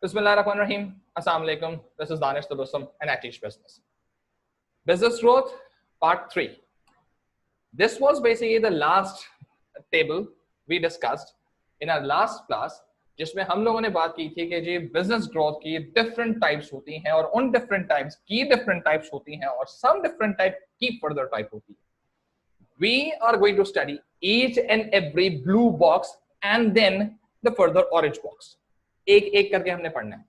Bismillahirrahmanirrahim. Assalamu alaikum. This is Danish Tabassum and I teach business. Business growth, part 3. This was basically the last table we discussed in our last class, जिसमें हम लोगों ने बात की थी कि जी business growth की different types होती हैं और उन डिफरेंट टाइप्स की डिफरेंट टाइप्स होती हैं और सम डिफरेंट टाइप की फर्दर टाइप होती है. We are going to study each and every blue box and then the further orange box. एक एक करके हमने पढ़ना है.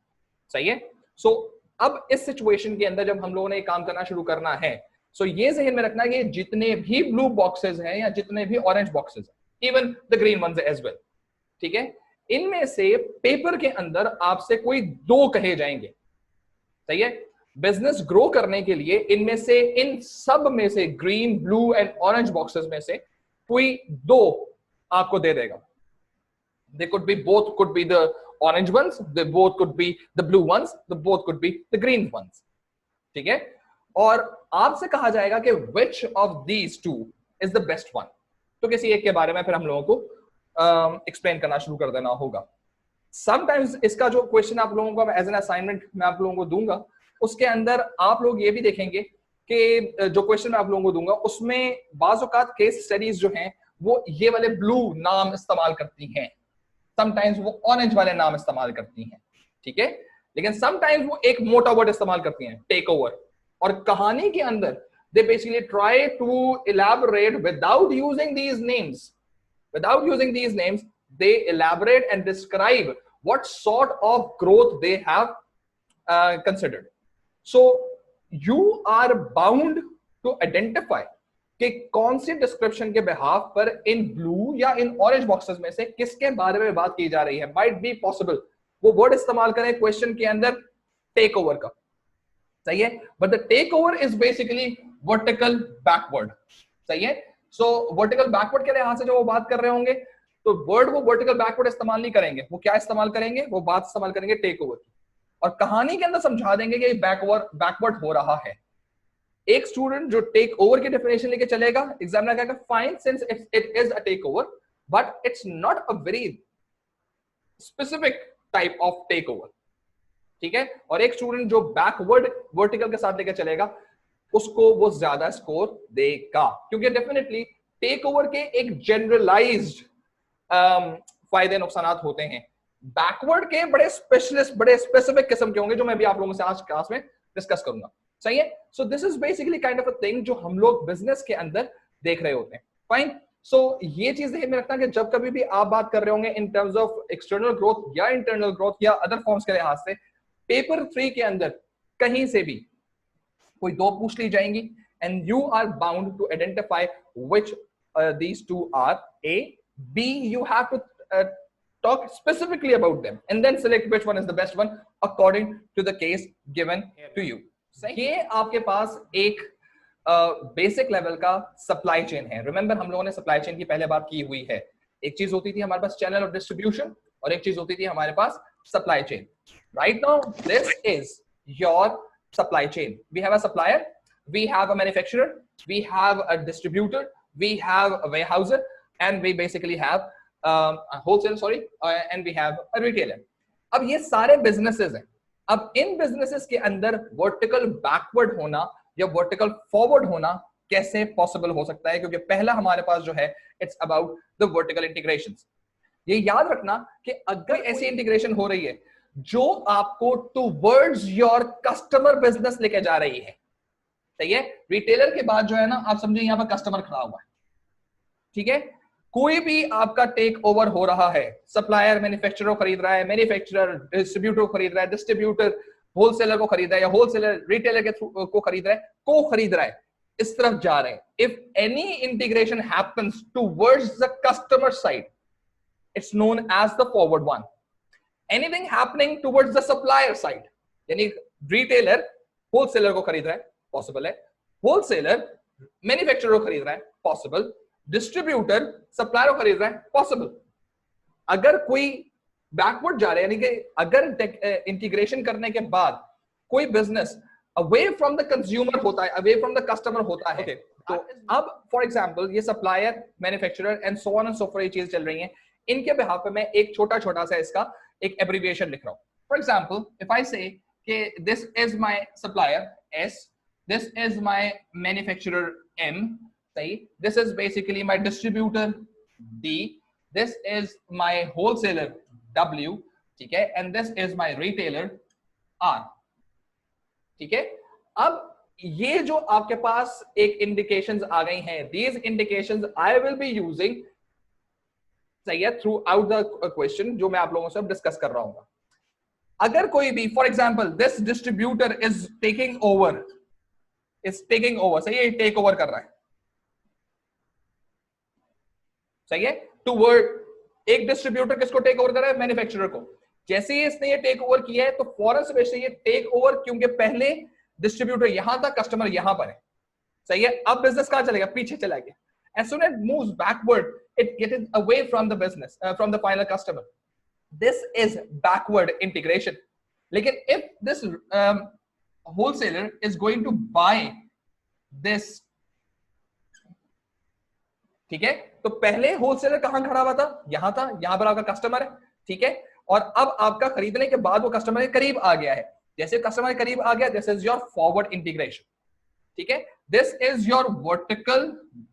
सही है. सो अब इस सिचुएशन के अंदर जब हम लोगों ने काम करना शुरू करना है, सो ये ज़हन में रखना है कि जितने भी ब्लू बॉक्सेस हैं या जितने भी ऑरेंज बॉक्सेस हैं, even the green ones as well, ठीक है, इनमें से पेपर के अंदर आपसे कोई दो कहे जाएंगे. सही है. बिजनेस ग्रो करने के लिए इनमें से, इन सब में से, green, blue and orange boxes में से कोई दो आपको दे देगा. They could be, both could be the orange ones, they both could be the blue ones, they both could be the green ones. ठीक है. और आपसे कहा जाएगा कि which of these two is the best one. तो किसी एक के बारे में फिर हम लोगों को एक्सप्लेन करना शुरू कर देना होगा. Sometimes इसका जो क्वेश्चन आप लोगों को एज एन असाइनमेंट मैं आप लोगों को दूंगा, उसके अंदर आप लोग ये भी देखेंगे कि जो क्वेश्चन मैं आप लोगों को दूंगा उसमें बाज़ औक़ात केस स्टडीज जो हैं वो ये वाले ब्लू नाम इस्तेमाल करती हैं, समटाइम्स वो ऑरेंज वाले नाम इस्तेमाल करती हैं. ठीक है. लेकिन समटाइम्स वो एक मोटा वर्ड इस्तेमाल करती हैं, टेक ओवर. और कहानी के अंदर they basically try to elaborate without using these names, they elaborate and describe what sort of growth they have considered. So you are bound to identify कि कौन सी डिस्क्रिप्शन के बिहाफ पर इन ब्लू या in orange boxes में से किसके बारे में बात की जा रही है. माइट बी पॉसिबल वो वर्ड इस्तेमाल करें क्वेश्चन के अंदर टेक ओवर का. सही है. But the take over is basically vertical backward. सही है. सो वर्टिकल बैकवर्ड के लिहाज से जो वो बात कर रहे होंगे तो वर्ड वो वर्टिकल बैकवर्ड इस्तेमाल नहीं करेंगे. वो क्या इस्तेमाल करेंगे? वो बात इस्तेमाल करेंगे टेक ओवर की, और कहानी के अंदर समझा देंगे कि बैकवर्ड हो रहा है. एक स्टूडेंट जो टेक ओवर की डेफिनेशन लेके चलेगा, एग्जामिनर कहेगा fine since it is a take over but it's not a very specific type of take over. ठीक है. और एक स्टूडेंट जो बैकवर्ड वर्टिकल के साथ लेके चलेगा उसको वो ज्यादा स्कोर देगा, क्योंकि डेफिनेटली टेक ओवर के एक जनरलाइज्ड फायदे नुकसानात होते हैं. बैकवर्ड के बड़े स्पेशलिस्ट, बड़े स्पेसिफिक किस्म के होंगे जो मैं भी आप लोगों से आज क्लास में डिस्कस करूंगा. सही है. सो this is basically kind of a thing जो हम लोग बिजनेस के अंदर देख रहे होते हैं. फाइन. सो ये चीज ध्यान में रखना कि जब कभी भी आप बात कर रहे होंगे in terms of external growth या इंटरनल ग्रोथ या अदर फॉर्म्स के लिहाज से, पेपर 3 के अंदर कहीं से भी कोई दो पूछ ली जाएंगी and you are bound to identify which these two are. A, B, you have to talk specifically about them and then select which one is the best one according to the case given to you. ये आपके पास एक basic level का supply chain है. Remember हम लोगों ने supply chain की पहले बात की हुई है. एक चीज होती थी हमारे पास चैनल ऑफ डिस्ट्रीब्यूशन और एक चीज होती थी हमारे पास supply chain. Right now this is your supply chain. We have a supplier, we have a manufacturer, we have a distributor, we have a warehouser, and we basically have a wholesaler, and we have a retailer. अब ये सारे businesses हैं. अब इन businesses के अंदर vertical backward होना या vertical forward होना कैसे possible हो सकता है? क्योंकि पहला हमारे पास जो है it's about the vertical integrations. ये याद रखना कि अगर ऐसी integration हो रही है जो आपको towards your customer business लेके जा रही है. सही है. रिटेलर के बाद जो है ना, आप समझिए यहाँ पर कस्टमर खड़ा हुआ है. ठीक है. कोई भी आपका टेक ओवर हो रहा है, सप्लायर मैन्युफैक्चरर को खरीद रहा है, मैन्युफैक्चरर डिस्ट्रीब्यूटर को खरीद रहा है, डिस्ट्रीब्यूटर होलसेलर को खरीद रहा है या होलसेलर रिटेलर के को खरीद रहा है, इस तरफ जा रहे हैं. If any integration happens towards the customer side, it's known as the forward one. Anything happening towards the supplier side, यानी रिटेलर होलसेलर को खरीद रहा है, पॉसिबल है. होलसेलर मैन्युफैक्चरर को खरीद रहा है, पॉसिबल. डिस्ट्रीब्यूटर सप्लायर को खरीद रहा है, पॉसिबल. अगर कोई बैकवर्ड जा रहा है, यानी कि अगर इंटीग्रेशन करने के बाद कोई business away from the consumer होता है, अवे फ्रॉम द कस्टमर होता है, तो अब फॉर एग्जांपल ये supplier, manufacturer and so on and so for ये चीज चल रही हैं. इनके बिहाफ पे मैं एक छोटा सा इसका एक एब्रिविएशन लिख रहा हूं. For example, if I say okay, this is my supplier S, this is my manufacturer M, सही, this is basically my distributor D, this is my wholesaler W, ठीक है, and this is my retailer R, ठीक है. अब ये जो आपके पास एक इंडिकेशंस आ गई हैं, these indications I will be using, सही है, थ्रू आउट द क्वेश्चन जो मैं आप लोगों से डिस्कस कर रहा हूँ. अगर कोई भी, for example, this distributor is taking over, सही है, टेक ओवर कर रहा है, सही है, टू वर्ड, एक डिस्ट्रीब्यूटर किसको टेक ओवर कर रहा है? मैन्युफैक्चरर को. जैसे ही इसने ये टेक ओवर किया है तो फौरन से वैसे ये टेक ओवर, क्योंकि पहले डिस्ट्रीब्यूटर यहां था, कस्टमर यहां पर है, सही है, अब बिजनेस कहां चलेगा? पीछे चला गया. As soon as it moves backward, it gets away from the business, from the final customer. This is backward integration. लेकिन if this wholesaler is going to buy this, ठीक है, तो पहले होलसेलर कहां खड़ा हुआ था? यहां था, यहां पर आपका कस्टमर है, ठीक है, और अब आपका खरीदने के बाद वो कस्टमर के करीब आ गया है. जैसे कस्टमर के करीब आ गया, this is your forward integration, ठीक है, this is your vertical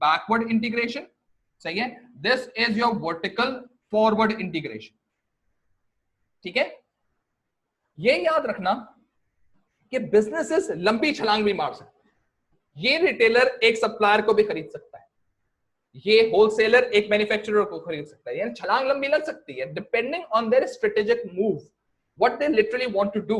backward integration, सही है, this is your vertical forward integration, ठीक है. ये याद रखना कि बिजनेसेस लंबी छलांग भी मार सकते हैं. ये रिटेलर एक सप्लायर को भी खरीद सकता है, ये होलसेलर एक मैन्युफैक्चरर को खरीद सकता है, यानी छलांग लंबी लग सकती है, depending on their strategic move, what they literally want to do.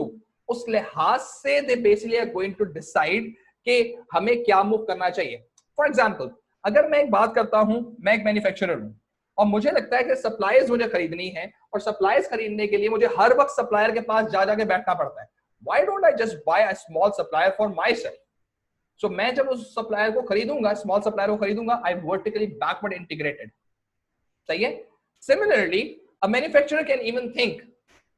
उस लिहाज से they basically are going to decide कि हमें क्या मूव करना चाहिए. फॉर एग्जाम्पल, अगर मैं एक बात करता हूं, मैं एक मैन्युफैक्चरर हूं और मुझे लगता है कि सप्लाईज मुझे खरीदनी है, और सप्लाईज खरीदने के लिए मुझे हर वक्त सप्लायर के पास जा जाके बैठना पड़ता है. Why don't I just buy a small supplier for myself? So मैं जब उस सप्लायर को खरीदूंगा, स्मॉल सप्लायर को खरीदूंगा, आई वर्टिकली बैकवर्ड इंटीग्रेटेड, सही है. Similarly a manufacturer can even think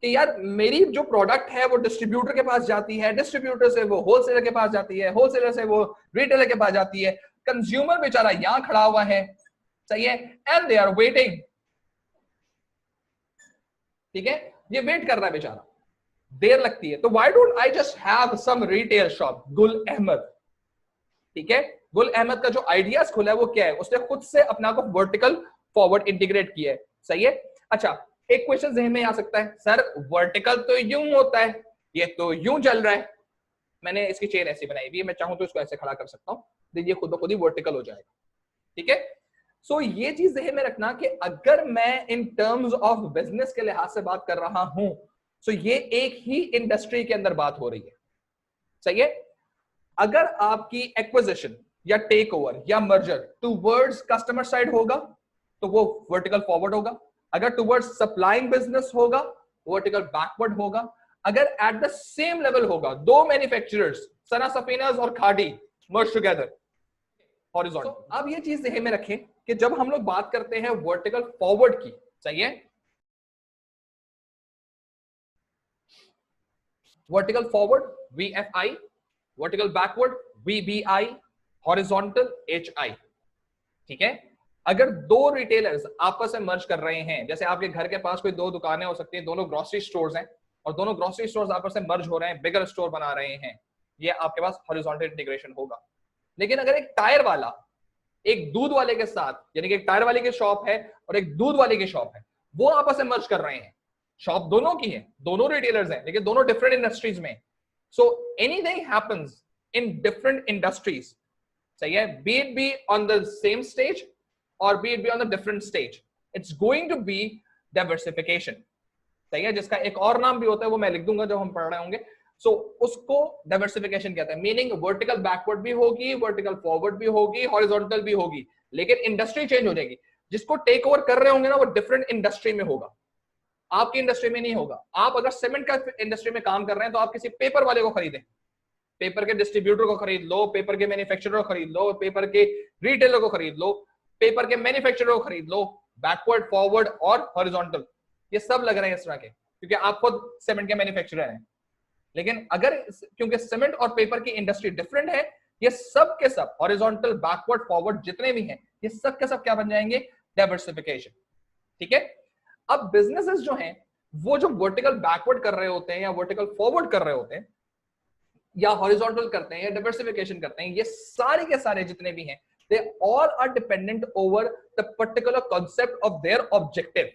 कि यार मेरी जो प्रोडक्ट है वो डिस्ट्रीब्यूटर के पास जाती है, डिस्ट्रीब्यूटर से वो होलसेलर के पास जाती है, होलसेलर से वो रिटेलर के पास जाती है, कंज्यूमर बेचारा यहां खड़ा हुआ है, सही है, एंड दे आर वेटिंग, ठीक है, ये वेट कर रहा है बेचारा, देर लगती है. तो why don't I just have some retail shop, Gul Ahmed, ठीक है, गुल अहमद का जो आइडियाज खुला है वो क्या है? उसने खुद से अपना को वर्टिकल फॉरवर्ड इंटीग्रेट किया है, सही है. अच्छा, एक क्वेश्चन ज़हन में आ सकता है, सर वर्टिकल तो यूं होता है, ये तो यूं चल रहा है, मैंने इसकी चेन ऐसी बनाई हुई है, मैं चाहूं तो इसको ऐसे खड़ा कर सकता हूं, देखिए खुद ब खुद ही वर्टिकल हो जाएगा, ठीक है. सो ये चीज ज़हन में रखना कि अगर मैं इन टर्म्स ऑफ बिजनेस के लिहाज से बात कर रहा हूं, सो ये एक ही इंडस्ट्री के अंदर बात हो रही है, सही है. अगर आपकी एक्विजिशन या टेक ओवर या मर्जर टूवर्ड्स कस्टमर साइड होगा तो वो वर्टिकल फॉरवर्ड होगा. अगर टूवर्ड्स सप्लाइंग बिजनेस होगा, वर्टिकल बैकवर्ड होगा. अगर एट द सेम लेवल होगा, दो मैन्युफैक्चरर्स, सना सफीनाज और खादी मर्ज टुगेदर, हॉरिजॉन्टल. अब ये चीज ध्यान में रखें कि जब हम लोग बात करते हैं वर्टिकल फॉरवर्ड की, सही है, vertical forward VFI, vertical backward VBI, horizontal HI, ठीक है. अगर दो रिटेलर्स आपस में मर्ज कर रहे हैं, जैसे आपके घर के पास कोई दो दुकानें हो सकती हैं, दोनों ग्रोसरी स्टोर्स हैं और दोनों ग्रोसरी स्टोर्स आपस में मर्ज हो रहे हैं, बिगर स्टोर बना रहे हैं, ये आपके पास हॉरिजॉन्टल इंटीग्रेशन होगा. लेकिन अगर एक टायर वाला एक दूध वाले के साथ, यानी कि एक टायर वाले की शॉप है और एक दूध वाले की शॉप है, वो आपस में मर्ज कर रहे हैं, शॉप दोनों की है, दोनों रिटेलर्स हैं, लेकिन दोनों डिफरेंट इंडस्ट्रीज में. So anything happens in different industries, सही है, B it be on the same stage or be it be on a different stage, it's going to be diversification, सही है, जिसका एक और नाम भी होता है, वो मैं लिख दूंगा जब हम पढ़ रहे होंगे. सो उसको डाइवर्सिफिकेशन कहते हैं, मीनिंग वर्टिकल बैकवर्ड भी होगी, वर्टिकल फॉरवर्ड भी होगी, हॉरिजॉन्टल भी होगी, लेकिन इंडस्ट्री चेंज हो जाएगी. जिसको टेक ओवर कर रहे होंगे ना, वो डिफरेंट इंडस्ट्री में होगा, आपकी इंडस्ट्री में नहीं होगा. आप अगर सीमेंट का इंडस्ट्री में काम कर रहे हैं तो आप किसी पेपर वाले को खरीदें, पेपर के डिस्ट्रीब्यूटर को खरीद लो, पेपर के मैन्युफैक्चरर को खरीद लो, पेपर के रिटेलर को खरीद लो, पेपर के मैन्युफैक्चरर को खरीद लो. बैकवर्ड, फॉरवर्ड और हॉरिजॉन्टल ये सब लग रहे हैं इस तरह के, क्योंकि आप खुद सीमेंट के मैन्युफैक्चरर हैं. लेकिन अगर क्योंकि सीमेंट और पेपर की इंडस्ट्री डिफरेंट है, ये सब के सब हॉरिजॉन्टल, बैकवर्ड, फॉरवर्ड जितने भी हैं, ये सब के सब क्या बन जाएंगे? डाइवर्सिफिकेशन, ठीक है. अब बिजनेसेस जो हैं वो जो वर्टिकल बैकवर्ड कर रहे होते हैं या वर्टिकल फॉरवर्ड कर रहे होते हैं या हॉरिजॉन्टल करते हैं या डाइवर्सिफिकेशन करते हैं, ये सारे के सारे जितने भी हैं, they all are dependent over the particular concept of their objective.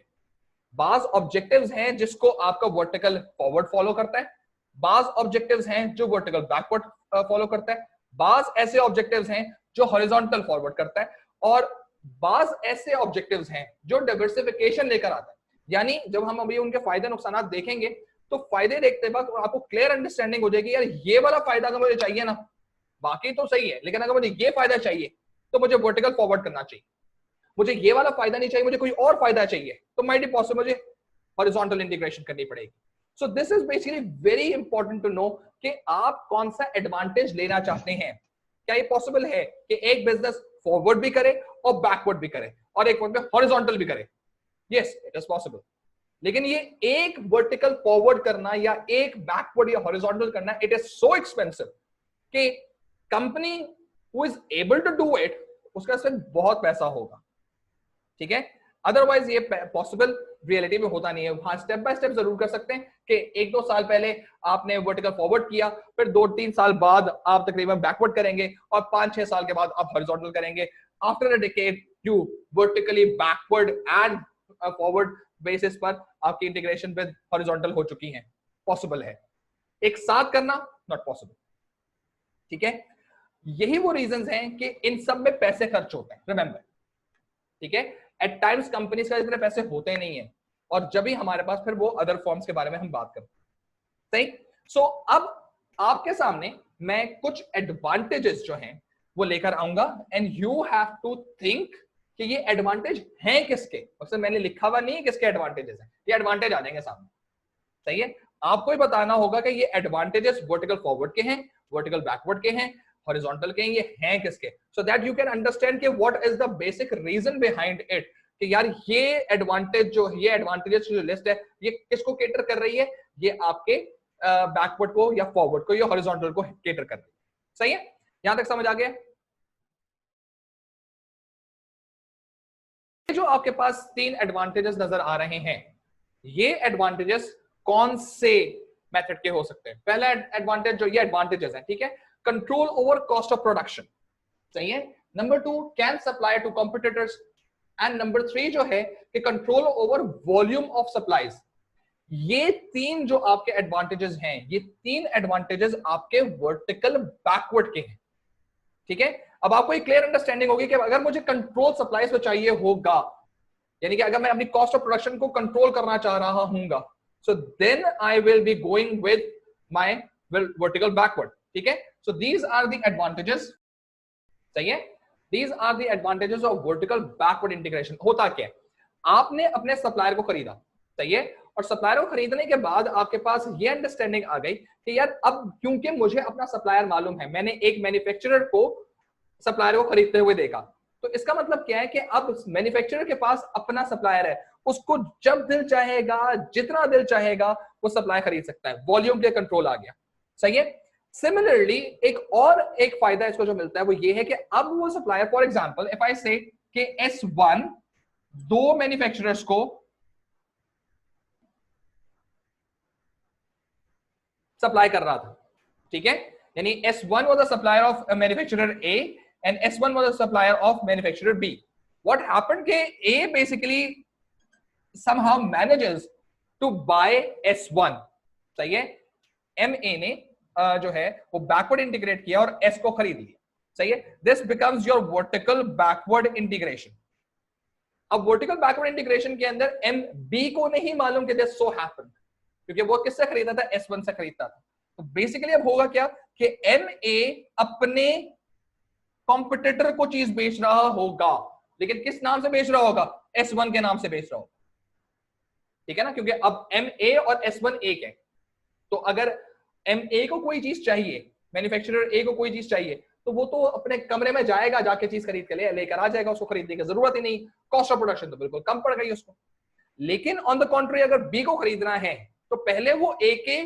बाज ऑब्जेक्टिव्स हैं जिसको आपका वर्टिकल फॉरवर्ड फॉलो करता है, बाज ऑब्जेक्टिव्स हैं जो वर्टिकल बैकवर्ड फॉलो करता है, बाज ऐसे ऑब्जेक्टिव्स हैं जो हॉरिजॉन्टल फॉरवर्ड करता है, और बाज ऐसे ऑब्जेक्टिव्स हैं जो डाइवर्सिफिकेशन लेकर आता है। यानी जब हम अभी उनके फायदे नुकसान देखेंगे तो फायदे देखते वक्त आपको क्लियर अंडरस्टैंडिंग हो जाएगी, यार ये वाला फायदा अगर मुझे चाहिए ना, बाकी तो सही है, लेकिन अगर मुझे ये फायदा चाहिए तो मुझे वर्टिकल फॉरवर्ड करना चाहिए, मुझे ये वाला फायदा नहीं चाहिए, मुझे कोई और फायदा चाहिए, तो माइट बी पॉसिबल मुझे हॉरिजॉन्टल इंटीग्रेशन करनी पड़ेगी। So this is basically very important to know कि आप कौन सा एडवांटेज लेना चाहते हैं। क्या ये पॉसिबल है कि एक बिजनेस फॉरवर्ड भी करे और बैकवर्ड भी करे और एक वक्त में हॉरिजॉन्टल भी करे? Yes, it is possible. लेकिन ये एक वर्टिकल फॉरवर्ड करना या एक बैकवर्ड या हॉरिजॉन्टल करना, इट इज सो एक्सपेंसिव कि company who is able to do it उसका सिर्फ बहुत पैसा होगा, ठीक है, अदरवाइज ये पॉसिबल रियलिटी में होता नहीं है। हाँ, स्टेप बाय स्टेप जरूर कर सकते हैं कि 1-2 साल पहले आपने वर्टिकल फॉरवर्ड किया, फिर 2-3 साल बाद आप तकरीबन बैकवर्ड करेंगे और 5-6 साल के बाद आप हॉरिजॉन्टल करेंगे। After a decade you vertically backward and forward basis पर आपकी इंटीग्रेशन विद हॉरिजॉन्टल हो चुकी है। पॉसिबल है, एक साथ करना नॉट पॉसिबल, ठीक है। यही वो रीजंस हैं कि इन सब में पैसे खर्च होते हैं, रिमेंबर, ठीक है। एट टाइम्स कंपनीज का इतने पैसे होते नहीं है, और जब भी हमारे पास फिर वो अदर फॉर्म्स के बारे में हम बात करते हैं, सही। सो अब आपके सामने मैं कुछ एडवांटेजेस जो हैं वो लेकर आऊंगा, and you have to think कि ये एडवांटेज हैं किसके। अक्सर मैंने लिखा हुआ नहीं है किसके एडवांटेजेस हैं, ये एडवांटेज आ जाएंगे सामने, सही है। आपको ही बताना होगा कि ये एडवांटेजेस वर्टिकल फॉरवर्ड के हैं, वर्टिकल बैकवर्ड के हैं, हॉरिजॉन्टल के हैं, ये हैं किसके, so that you can understand कि what is the basic reason behind it, कि यार ये एडवांटेज जो, ये एडवांटेजेस जो लिस्ट है ये किसको केटर कर रही है, ये आपके बैकवर्ड को या फॉरवर्ड को या हॉरिजॉन्टल को केटर कर रही है, सही है। यहां तक समझ आ गया? जो आपके पास 3 एडवांटेजेस नजर आ रहे हैं, ये एडवांटेजेस कौन से मेथड के हो सकते हैं? पहला एडवांटेज जो ये एडवांटेजेस है, ठीक है, control over cost of production, सही है। Number 2, can supply to competitors, and number 3 जो है कि control over volume of supplies. ये 3 जो आपके एडवांटेजेस हैं, ये 3 एडवांटेजेस आपके वर्टिकल बैकवर्ड के हैं, ठीक है। अब आपको एक क्लियर अंडरस्टैंडिंग होगी कि अगर मुझे कंट्रोल सप्लाईज पे चाहिए होगा, यानी कि अगर मैं अपनी कॉस्ट ऑफ प्रोडक्शन को कंट्रोल करना चाह रहा हूंगा, so then I will be going with my vertical backward, ठीक है। so these are the advantages, सही है, these are the advantages of vertical backward integration। होता क्या है, आपने अपने सप्लायर को खरीदा, सही है, और सप्लायर को खरीदने के बाद आपके पास ये अंडरस्टैंडिंग आ गई कि यार अब क्योंकि मुझे अपना सप्लायर मालूम है, मैंने एक मैन्युफैक्चरर को सप्लायर को खरीदते हुए देखा, तो इसका मतलब क्या है कि अब मैन्युफैक्चरर के पास अपना सप्लायर है, उसको जब दिल चाहेगा, जितना दिल चाहेगा वो सप्लाई खरीद सकता है, वॉल्यूम पे कंट्रोल आ गया, सही है। सिमिलरली एक फायदा इसको जो मिलता है वो ये है कि अब वो supplier, for example if I से कि S1 2 मैन्युफैक्चरर्स को सप्लाई कर रहा था, ठीक है, यानी S1 was the supplier of manufacturer A and S1 was the supplier of manufacturer B. What happened कि A basically somehow manages to buy S1, सही है, MA ने जो है वो बैकवर्ड इंटीग्रेट किया और S को खरीद लिया, सही है। This becomes your vertical backward integration. अब वर्टिकल बैकवर्ड इंटीग्रेशन के अंदर MB को नहीं मालूम कि दिस सो हैपेंड, क्योंकि वो किससे खरीदा था, S1 से खरीदता था। तो बेसिकली अब होगा क्या कि MA अपने कॉम्पिटिटर को चीज बेच रहा होगा, लेकिन किस नाम से बेच रहा होगा, S1 के नाम से बेच रहा होगा, ठीक है ना, क्योंकि अब MA और S1 एक है। तो अगर MA को कोई चीज चाहिए, मैन्युफैक्चरर A को कोई चीज चाहिए, तो वो तो अपने कमरे में जाएगा, जाके चीज खरीद के लेकर आ जाएगा, उसको खरीदने की जरूरत ही नहीं, कॉस्ट ऑफ प्रोडक्शन तो बिल्कुल कम पड़ गई उसको। लेकिन ऑन द कॉन्ट्री अगर B को खरीदना है तो पहले वो A के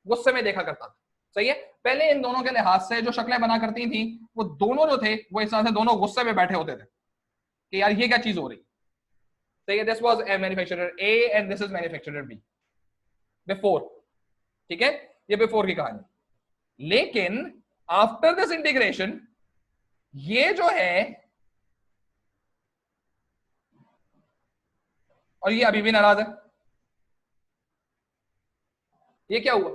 गुस्से में देखा करता था, सही है। पहले इन दोनों के लिहाज से जो शक्लें बना करती थी, वो दोनों जो थे वो इस तरह से दोनों गुस्से में बैठे होते थे कि यार ये क्या चीज हो रही, सही है, this was a manufacturer A and this is manufacturer B before, ठीक है, ये बिफोर की कहानी। लेकिन आफ्टर दिस इंटीग्रेशन ये जो है, और ये अभी भी नाराज है। ये क्या हुआ?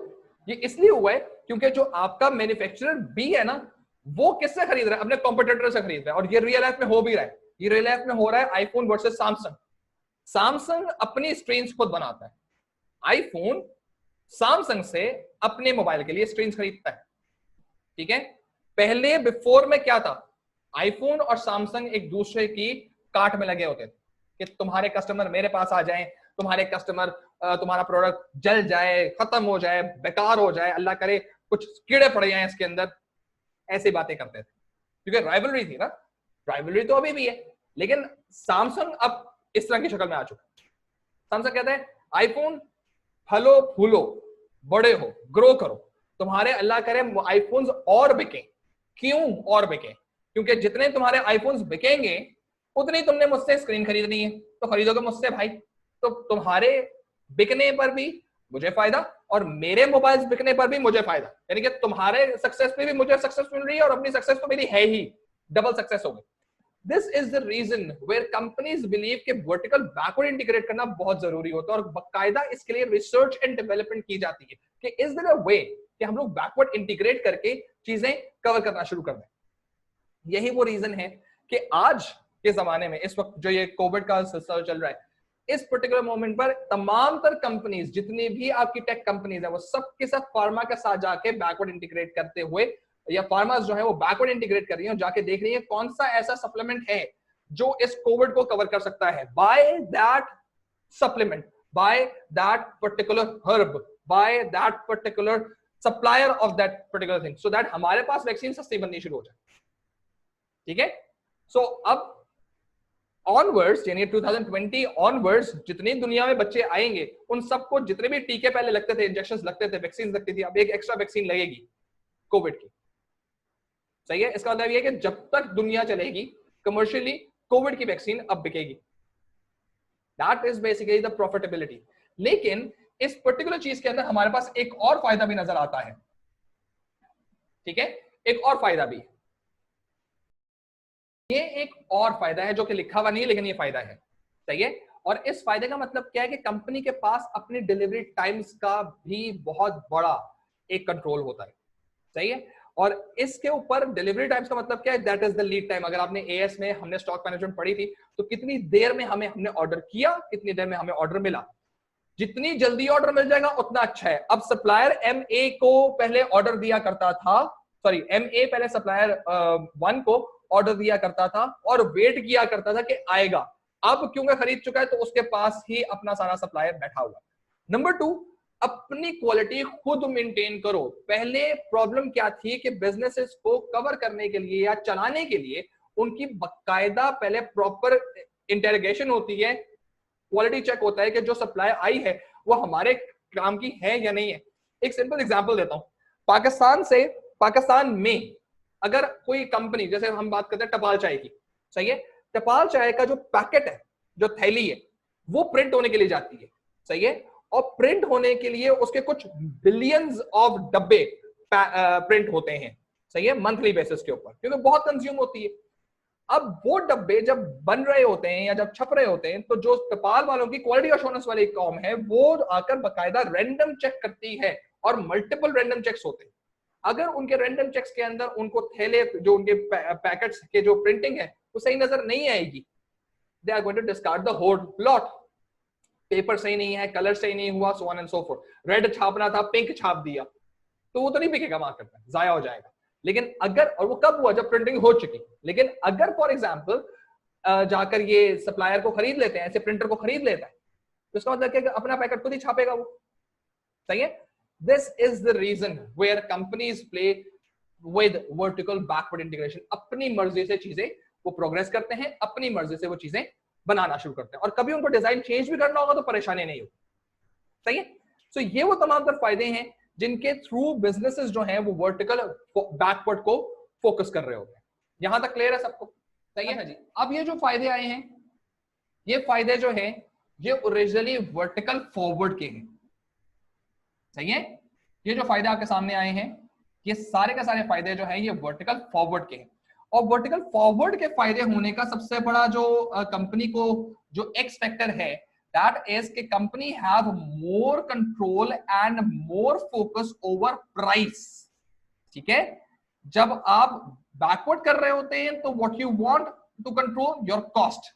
ये इसलिए हुआ है क्योंकि जो आपका मैन्युफैक्चरर बी है ना, वो किससे खरीद रहा है? अपने कॉम्पिटिटर से खरीद रहा है। और ये रियल लाइफ में हो भी रहा है, ये रियल लाइफ में हो रहा है। IPhone versus Samsung. सैमसंग अपनी स्क्रीन खुद बनाता है, आईफोन सैमसंग से अपने मोबाइल के लिए स्क्रीन खरीदता है, ठीक है। पहले बिफोर में क्या था, आईफोन और सैमसंग एक दूसरे की काट में लगे होते थे कि तुम्हारे कस्टमर मेरे पास आ जाएं, तुम्हारे कस्टमर तुम्हारा प्रोडक्ट जल जाए, खत्म हो जाए, बेकार हो जाए, अल्लाह करे कुछ कीड़े पड़ जाए इसके अंदर, ऐसी बातें करते थे क्योंकि राइवलरी थी ना। राइवलरी तो अभी भी है, लेकिन सैमसंग अब इस तरह की शक्ल में आ चुका है। सैमसंग कहता है आईफोन फलो फूलो, बड़े हो, ग्रो करो, तुम्हारे अल्लाह करे आईफोन्स और बिके। क्यों और बिके? क्योंकि जितने तुम्हारे आईफोन्स बिकेंगे उतनी तुमने मुझसे स्क्रीन खरीदनी है, तो खरीदोगे मुझसे भाई, तो तुम्हारे बिकने पर भी मुझे फायदा और मेरे मोबाइल्स बिकने पर भी मुझे फायदा। यानी कि तुम्हारे सक्सेस पे भी मुझे सक्सेस मिल रही है और अपनी सक्सेस तो मेरी है ही, डबल सक्सेस हो गई। This is the reason where companies believe कि वर्टिकल बैकवर्ड इंटीग्रेट करना बहुत जरूरी होता है और बाकायदा इसके लिए रिसर्च एंड डेवलपमेंट की जाती है कि इज देयर अ वे कि हम लोग बैकवर्ड इंटीग्रेट करके चीजें कवर करना शुरू कर दें। यही वो रीजन है कि आज के जमाने में, इस वक्त जो ये कोविड का सिलसिला चल रहा है, इस पर्टिकुलर मोमेंट पर तमाम तर कंपनीज, जितनी भी आपकी टेक कंपनीज है, वो सब के सब फार्मा के साथ जाके बैकवर्ड इंटीग्रेट करते हुए, या फार्मास जो है वो बैकवर्ड इंटीग्रेट कर रही है, जाके देख रही है कौन सा ऐसा सप्लीमेंट है जो इस कोविड को कवर कर सकता है। By that supplement, by that particular herb, by that particular supplier of that particular thing, so that हमारे पास वैक्सीन सस्ती बननी शुरू हो जाए, ठीक है। सो अब ऑनवर्ड्स, यानी 2020 ऑनवर्ड्स जितनी दुनिया में बच्चे आएंगे, उन सबको जितने भी टीके पहले लगते थे, इंजेक्शंस लगते थे, वैक्सीन लगती थी, अब एक एक्स्ट्रा वैक्सीन लगेगी कोविड की। सही है, इसका मतलब ये है कि जब तक दुनिया चलेगी कमर्शियली, कोविड की वैक्सीन अब बिकेगी। That is basically the profitability. लेकिन इस पर्टिकुलर चीज के अंदर हमारे पास एक और फायदा भी नजर आता है, ठीक है, एक और फायदा भी। ये एक और फायदा है जो कि लिखा हुआ नहीं है, लेकिन ये फायदा है, सही है। और इस फायदे का मतलब क्या है कि कंपनी के पास अपनी डिलीवरी टाइम्स का भी बहुत बड़ा एक कंट्रोल होता है, सही है। और इसके ऊपर डिलीवरी टाइम्स का मतलब क्या है, that is the lead time. अगर आपने एएस में हमने स्टॉक मैनेजमेंट पढ़ी थी, तो कितनी देर में हमने ऑर्डर किया, कितनी देर में हमें ऑर्डर मिला। जितनी जल्दी ऑर्डर मिल जाएगा उतना अच्छा है। अब सप्लायर एमए को पहले ऑर्डर दिया करता था, सॉरी एमए पहले सप्लायर 1 को ऑर्डर दिया करता था और वेट किया करता था कि आएगा। अब क्योंकि खरीद चुका है तो उसके पास ही अपना सारा सप्लायर बैठा हुआ। नंबर 2, अपनी क्वालिटी खुद मेंटेन करो। पहले प्रॉब्लम क्या थी कि बिजनेसेस को कवर करने के लिए या चलाने के लिए उनकी बकायदा पहले प्रॉपर इंटेरोगेशन होती है, क्वालिटी चेक होता है कि जो सप्लाई आई है वो हमारे काम की है या नहीं है। एक सिंपल एग्जांपल देता हूं, पाकिस्तान में अगर कोई कंपनी, जैसे हम बात करते हैं टपाल चाय की, सही है, टपाल चाय का जो पैकेट है, जो थैली है, वो प्रिंट होने के लिए जाती है, सही है, और प्रिंट होने के लिए उसके कुछ बिलियंस ऑफ डब्बे प्रिंट होते हैं, सही है, मंथली बेसिस के ऊपर, क्योंकि बहुत कंज्यूम होती है। अब वो डब्बे जब बन रहे होते हैं या जब छप रहे होते हैं, तो जो टपाल वालों की क्वालिटी अश्योरेंस वाली कॉम है, वो आकर बकायदा रैंडम चेक करती है और मल्टीपल रैंडम चेक्स होते हैं। अगर उनके रैंडम चेक्स के अंदर उनको थैले, जो उनके पैकेट्स के जो प्रिंटिंग है वो सही नजर नहीं आएगी, they are going to discard the whole lot. Paper सही नहीं है, कलर सही नहीं हुआ, so on and so forth. Red छापना था, पिंक छाप दिया, तो वो तो नहीं बिकेगा मार्केट में, जाया हो जाएगा। लेकिन अगर, और वो कब हुआ, जब प्रिंटिंग हो चुकी। लेकिन अगर फॉर एग्जाम्पल जाकर ये सप्लायर को खरीद लेते हैं, ऐसे प्रिंटर को खरीद लेता है, तो इसका मतलब क्या, अपना पैकेट खुद ही छापेगा वो, सही है। This is the reason where companies play with vertical backward integration. अपनी मर्जी से चीजें वो प्रोग्रेस करते हैं, अपनी मर्जी से वो चीजें बनाना शुरू करते हैं, और कभी उनको डिजाइन चेंज भी करना होगा तो परेशानी नहीं होगी, सही है। सो ये वो तमाम तर फायदे हैं जिनके थ्रू बिजनेसेस जो हैं वो वर्टिकल बैकवर्ड को फोकस कर रहे होते हैं। यहां तक क्लियर है सबको? सही है ना जी। अब ये जो फायदे आए हैं, ये फायदे जो है ये ओरिजिनली वर्टिकल फॉरवर्ड के हैं, सही है। ये जो फायदे आपके सामने आए हैं ये सारे के सारे फायदे जो है ये वर्टिकल फॉरवर्ड के हैं। और वर्टिकल फॉरवर्ड के फायदे होने का सबसे बड़ा जो कंपनी को जो एक्स फैक्टर है दैट इज कि company have more control and more focus over price, ठीक है। जब आप बैकवर्ड कर रहे होते हैं तो what you want to control your cost,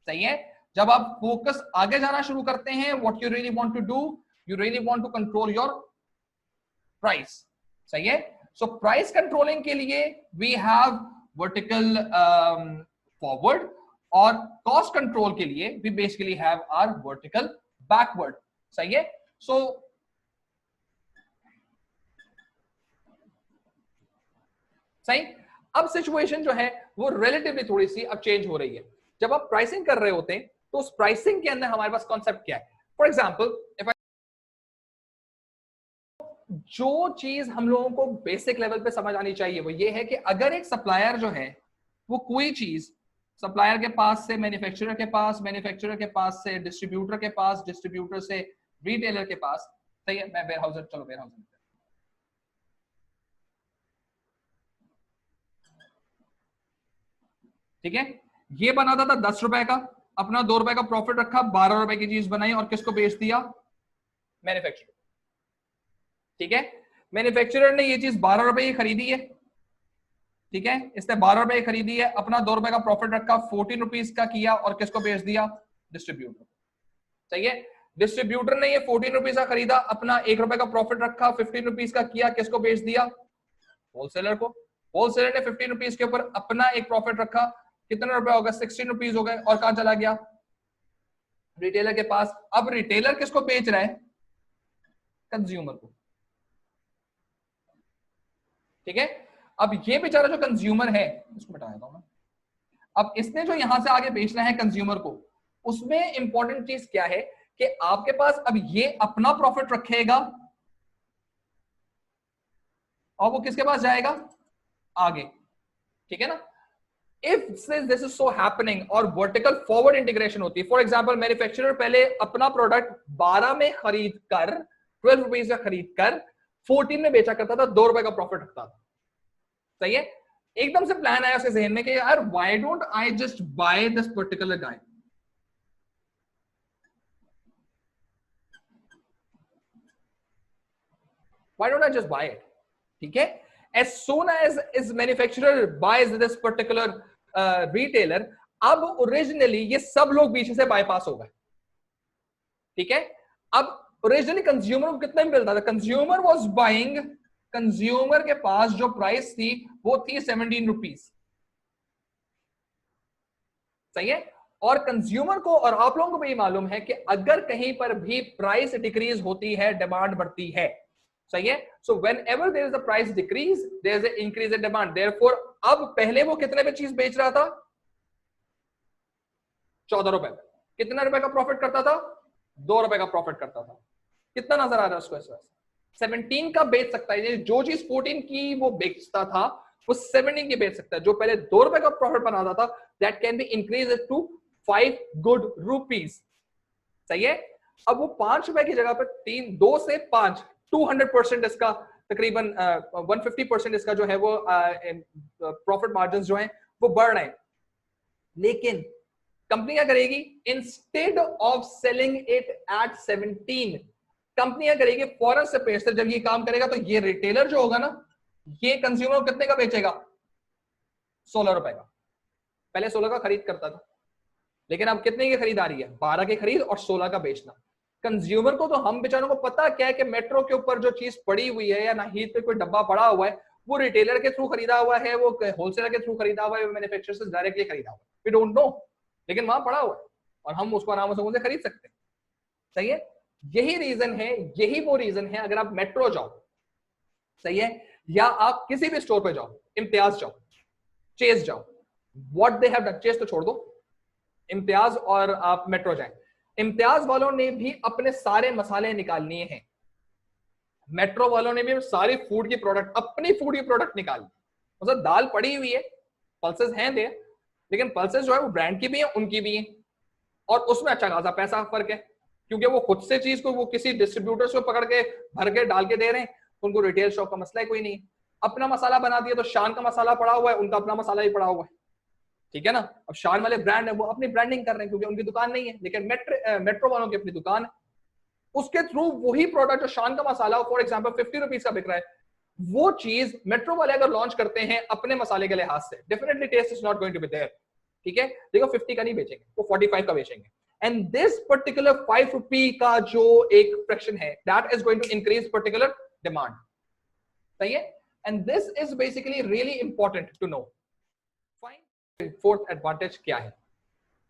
सही है। जब आप फोकस आगे जाना शुरू करते हैं what you really want to do, you really want to control your price, सही है। सो प्राइस कंट्रोलिंग के लिए वी हैव वर्टिकल फॉरवर्ड और कॉस्ट कंट्रोल के लिए we basically have our vertical backward, सही है। सो सही। अब सिचुएशन जो है वो रिलेटिवली थोड़ी सी अब चेंज हो रही है। जब आप प्राइसिंग कर रहे होते हैं तो उस प्राइसिंग के अंदर हमारे पास कॉन्सेप्ट क्या है। फॉर एग्जांपल जो चीज हम लोगों को बेसिक लेवल पे समझ आनी चाहिए वो ये है कि अगर एक सप्लायर जो है वो कोई चीज सप्लायर के पास से मैन्युफैक्चरर के पास, मैन्युफैक्चरर के पास से डिस्ट्रीब्यूटर के पास, डिस्ट्रीब्यूटर से रिटेलर के पास, सही है। मैं वेयरहाउसर, चलो वेयरहाउसर, ठीक है। ये बनाता था 10 रुपए का, अपना 2 रुपए का प्रॉफिट रखा, 12 रुपए की चीज बनाई और किसको बेच दिया, मैन्युफैक्चरर, ठीक है। मैन्युफैक्चरर ने ये चीज 12 रुपए की खरीदी है, ठीक है, इसने 12 रुपए की खरीदी है, अपना 2 रुपए का प्रॉफिट रखा, 14 रुपीज का किया और किसको बेच दिया, डिस्ट्रीब्यूटर, सही है। डिस्ट्रीब्यूटर ने ये 14 रुपीज का खरीदा, अपना 1 रुपए का प्रॉफिट रखा, 15 रुपीज का किया, किसको बेच दिया, होलसेलर को। होलसेलर ने 15 रुपीज के ऊपर अपना एक प्रॉफिट रखा, कितने रुपए हो गए, 16 रुपीज हो गए, और कहां चला गया, रिटेलर के पास। अब रिटेलर किसको बेच रहा है, कंज्यूमर को, ठीक है। अब ये बेचारा जो कंज्यूमर है, इसको बता देता हूं मैं। अब इसने जो यहां से आगे बेचना है कंज्यूमर को, उसमें इंपॉर्टेंट चीज क्या है कि आपके पास अब ये अपना प्रॉफिट रखेगा और वो किसके पास जाएगा, आगे, ठीक है ना। If this is so happening और वर्टिकल फॉरवर्ड इंटीग्रेशन होती है, फॉर एग्जांपल मैन्युफैक्चरर पहले अपना प्रोडक्ट 12 में खरीद कर, 12 रुपीज का खरीद कर 14 में बेचा करता था, 2 रुपए का प्रॉफिट रखता था, सही है। एकदम से प्लान आया उसके जहन में कि यार why don't I just by this particular guy, why don't I just bye it, ठीक है। as soon as manufacturer buys this particular retailer, अब ओरिजिनली ये सब लोग पीछे से बाईपास हो गए, ठीक है। अब ओरिजिनली कंज्यूमर को कितना मिलता था, कंज्यूमर वाज बाइंग, कंज्यूमर के पास जो प्राइस थी वो थी 17 रुपीज, सही है। और कंज्यूमर को और आप लोगों को भी मालूम है कि अगर कहीं पर भी प्राइस डिक्रीज होती है डिमांड बढ़ती है, सही है। So whenever there is a price decrease there is an increase in demand, therefore अब पहले वो कितने पे चीज बेच रहा था, 14 रुपए, कितना रुपए का प्रॉफिट करता था, 2 रुपए का प्रॉफिट करता था, कितना नजर आ रहा है उसको, इस वजह 17 का बेच सकता है, जो चीज 14 की वो बेचता था वो 17 की बेच सकता है। जो पहले 2 रुपए का प्रॉफिट बनाता था that can be increase to 5 good rupees, सही है। अब वो 5 रुपए की जगह पर 2 से 5 200% इसका तकरीबन 150% इसका जो है वो प्रॉफिट मार्जिन जो है वो बढ़ रहे हैं। लेकिन कंपनी क्या करेगी, instead of selling it at 17, company क्या करेगी फौरन से पेशतर जब ये काम करेगा तो ये रिटेलर जो होगा ना ये कंज्यूमर को कितने का बेचेगा, 16 रुपए का। पहले 16 का खरीद करता था लेकिन अब कितने की खरीद आ रही है, 12 की खरीद और 16 का बेचना। कंज्यूमर को तो हम बेचारों को पता क्या है कि मेट्रो के ऊपर जो चीज पड़ी हुई है या नाहीद पे कोई डब्बा पड़ा हुआ है वो रिटेलर के थ्रू खरीदा हुआ है, वो होलसेलर के थ्रू खरीदा हुआ है, मैन्युफैक्चरर से डायरेक्टली खरीदा हुआ है, वी डोंट नो, लेकिन वहां पड़ा हुआ है और हम उसको आराम से खरीद सकते हैं, सही है। यही रीजन है, यही वो रीजन है अगर आप मेट्रो जाओ, सही है, या आप किसी भी स्टोर पे जाओ, इम्तियाज जाओ, चेज जाओ, what they have done, chase तो छोड़ दो, इम्तियाज और आप मेट्रो जाएं, इम्तियाज वालों ने भी अपने सारे मसाले निकाल लिए हैं, मेट्रो वालों ने भी सारी फूड की प्रोडक्ट, अपनी फूड की प्रोडक्ट निकाल ली। मतलब दाल पड़ी हुई है, पल्सेस हैं दे, लेकिन पल्सेस जो है वो ब्रांड की भी है, उनकी भी है, और उसमें अच्छा खासा पैसा फर्क है, क्योंकि वो खुद से चीज को वो किसी डिस्ट्रीब्यूटर से पकड़ के भर के डाल के दे रहे हैं, उनको रिटेल शॉप का मसला ही कोई नहीं है। अपना मसाला बना दिया तो शान का मसाला पड़ा हुआ है, उनका अपना मसाला ही पड़ा हुआ है, ठीक है ना। अब शान वाले ब्रांड है वो अपनी ब्रांडिंग कर रहे हैं क्योंकि उनकी दुकान नहीं है, लेकिन मेट्रो वालों की अपनी दुकान है, उसके थ्रू वही प्रोडक्ट जो शान का मसाला फॉर एग्जाम्पल 50 रुपीज का बिक रहा है, वो चीज मेट्रो वाले अगर लॉन्च करते हैं अपने मसाले के लिहाज से, definitely taste is not going to be there, ठीक है। देखो 50 का नहीं बेचेंगे, वो 45 का बेचेंगे, एंड दिस पर्टिकुलर 5 रुपी का जो एक फ्रैक्शन है that is going to increase particular demand, सही है। And this is basically really important to know. Fine, fourth advantage क्या है।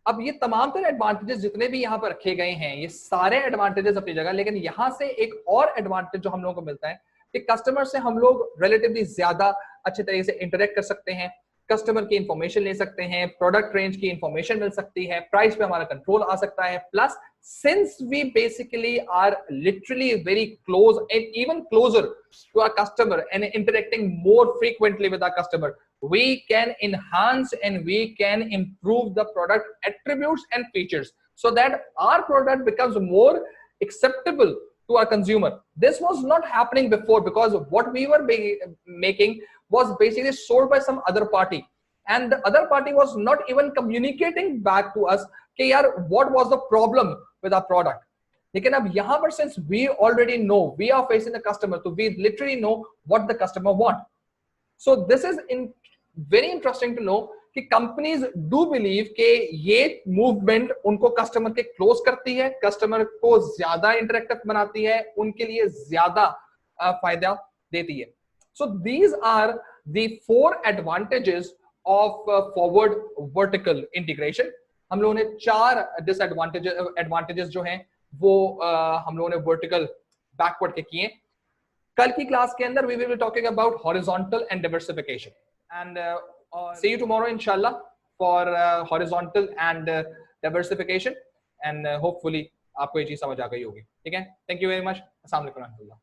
अब ये तमाम तरह एडवांटेजेस जितने भी यहाँ पर रखे गए हैं, ये सारे एडवांटेजेस अपनी जगह, लेकिन यहाँ से एक और एडवांटेज जो हम लोगों को मिलता है कि कस्टमर से हम लोग रिलेटिवली ज्यादा अच्छे तरीके से इंटरेक्ट कर सकते हैं, कस्टमर की इंफॉर्मेशन ले सकते हैं, प्रोडक्ट रेंज की इंफॉर्मेशन मिल सकती है, प्राइस पे हमारा कंट्रोल आ सकता है, plus since we basically are literally very close and even closer to our customer and interacting more frequently with our customer, we can enhance and we can improve the product attributes and features so that our product becomes more acceptable to our consumer. This was not happening before because what we were making was basically sold by some other party, and the other party was not even communicating back to us कि यार what was the problem with our product. लेकिन अब यहाँ पर since we already know we are facing the customer, so we literally know what the customer want. So this is very interesting to know कि companies do believe कि ये movement उनको customer के close करती है, customer को ज्यादा interactive बनाती है, उनके लिए ज्यादा फायदा देती है. So these are the 4 advantages of forward vertical integration. हम लोगों ने 4 एडवांटेजेस जो हैं वो हम लोगों ने वर्टिकल बैकवर्ड के किए. कल की क्लास के अंदर we will be talking about horizontal and diversification, and see you tomorrow inshallah for horizontal and diversification, and hopefully आपको ये चीज समझ आ गई होगी. ठीक है, थैंक यू वेरी मच. अस्सलाम वालेकुम.